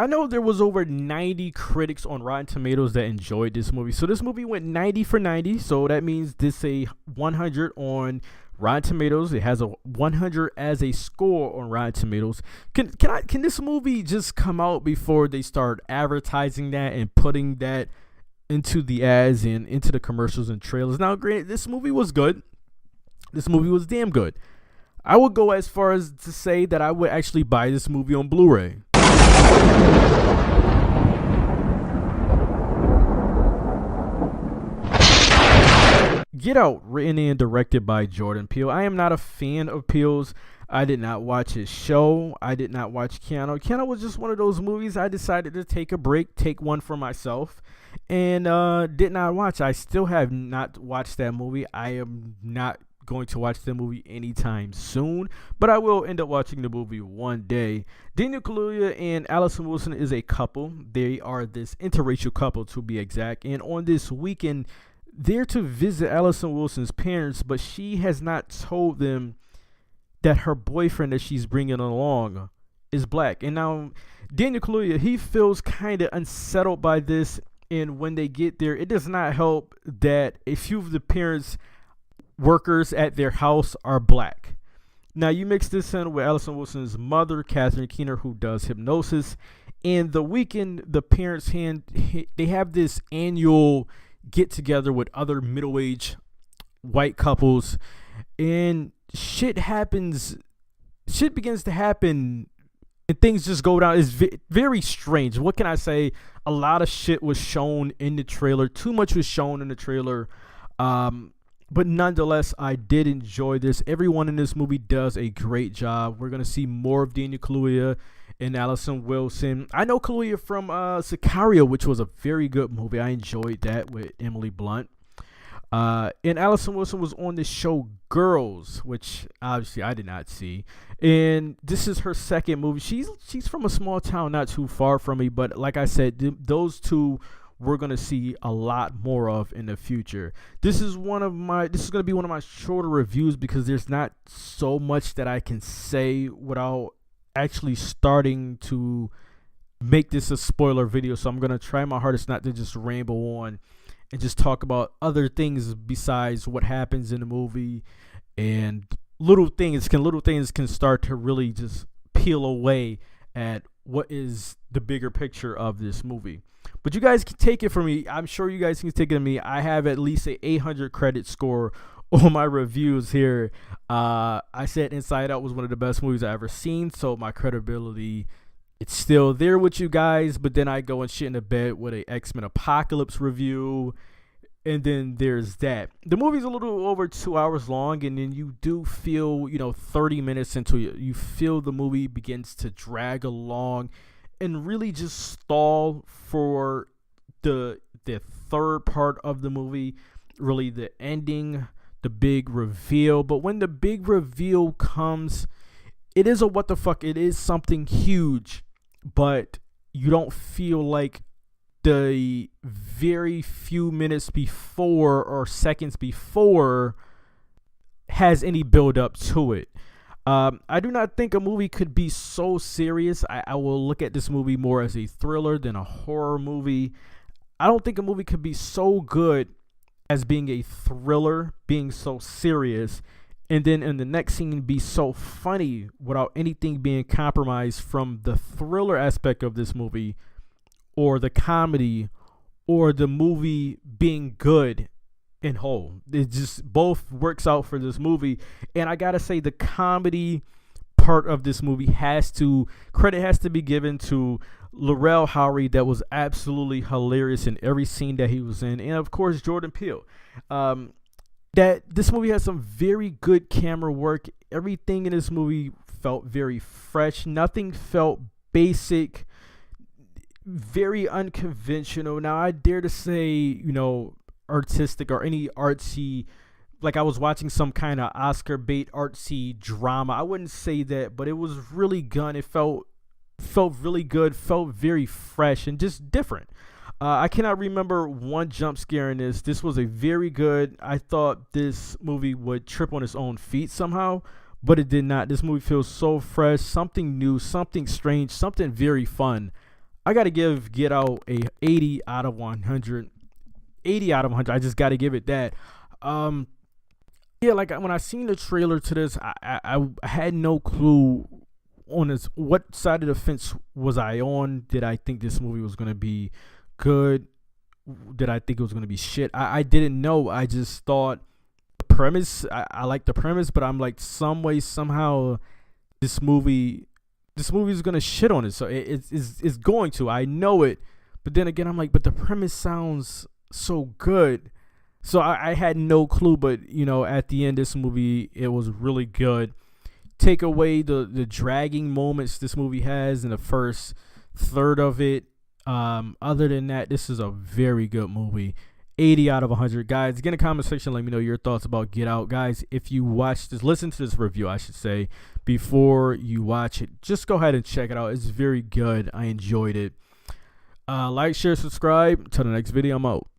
I know there was over 90 critics on Rotten Tomatoes that enjoyed this movie. So this movie went 90 for 90. So that means this a 100 on Rotten Tomatoes. It has a 100 as a score on Rotten Tomatoes. Can this movie just come out before they start advertising that and putting that into the ads and into the commercials and trailers? Now, granted, this movie was good. This movie was damn good. I would go as far as to say that I would actually buy this movie on Blu-ray. Get Out, written and directed by Jordan Peele. I am not a fan of Peele's. I did not watch his show. I did not watch Keanu. Keanu was just one of those movies I decided to take a break, take one for myself, and did not watch. I still have not watched that movie. I am not going to watch the movie anytime soon, but I will end up watching the movie one day. Daniel Kaluuya and Allison Wilson is a couple. They are this interracial couple, to be exact, and on this weekend they're to visit Allison Wilson's parents, but she has not told them that her boyfriend that she's bringing along is black. And now Daniel Kaluuya, he feels kind of unsettled by this, and when they get there, it does not help that a few of the parents workers at their house are black. Now you mix this in with Allison Wilson's mother, Catherine Keener, who does hypnosis, and the weekend the parents they have this annual get together with other middle-aged white couples, and shit begins to happen, and things just go down. It's very strange. What can I say? A lot of shit was shown in the trailer. Too much was shown in the trailer. But nonetheless, I did enjoy this. Everyone in this movie does a great job. We're going to see more of Daniel Kaluuya and Allison Wilson. I know Kaluuya from Sicario, which was a very good movie. I enjoyed that with Emily Blunt. And Allison Wilson was on the show Girls, which obviously I did not see. And this is her second movie. She's from a small town not too far from me. But like I said, those two we're going to see a lot more of in the future. This is going to be one of my shorter reviews because there's not so much that I can say without actually starting to make this a spoiler video. So I'm going to try my hardest not to just ramble on and just talk about other things besides what happens in the movie, and little things can start to really just peel away at what is the bigger picture of this movie. But you guys can take it from me. I'm sure you guys can take it from me. I have at least a 800 credit score on my reviews here. I said Inside Out was one of the best movies I ever seen, so my credibility, it's still there with you guys. But then I go and shit in the bed with a X-Men Apocalypse review, and then there's that. The movie's a little over 2 hours long, and then you do feel, 30 minutes into it, you feel the movie begins to drag along and really just stall for the third part of the movie, really the ending, the big reveal. But when the big reveal comes, it is a what the fuck. It is something huge, but you don't feel like the very few minutes before or seconds before has any build up to it. I do not think a movie could be so serious. I will look at this movie more as a thriller than a horror movie. I don't think a movie could be so good as being a thriller, being so serious, and then in the next scene be so funny without anything being compromised from the thriller aspect of this movie, or the comedy, or the movie being good in whole. It just both works out for this movie. And I gotta say, the comedy part of this movie credit has to be given to Laurel Howery. That was absolutely hilarious in every scene that he was in, and of course Jordan Peele. That this movie has some very good camera work. Everything in this movie felt very fresh. Nothing felt basic, very unconventional. Now I dare to say, artistic or any artsy, like I was watching some kind of Oscar bait artsy drama. I wouldn't say that, but it was really good. It felt really good, felt very fresh and just different. I cannot remember one jump scare in this. This was a very good. I thought this movie would trip on its own feet somehow, but it did not. This movie feels so fresh, something new, something strange, something very fun. I gotta give Get Out a 80 out of 100. 80 out of 100. I just gotta give it that. Um, yeah, like when I seen the trailer to this, I had no clue on this what side of the fence was I on. Did I think this movie was gonna be good? Did I think it was gonna be shit? I didn't know. I just thought the premise. I like the premise, but I'm like some way somehow this movie is gonna shit on it. So it's going to. I know it, but then again, I'm like, but the premise sounds so good. So I had no clue, but at the end, this movie it was really good. Take away the dragging moments this movie has in the first third of it. Other than that, this is a very good movie. 80 out of 100. Guys, get in the comment section. Let me know your thoughts about Get Out. Guys, if you watch this, listen to this review, I should say, before you watch it. Just go ahead and check it out. It's very good. I enjoyed it. Like, share, subscribe. Till the next video, I'm out.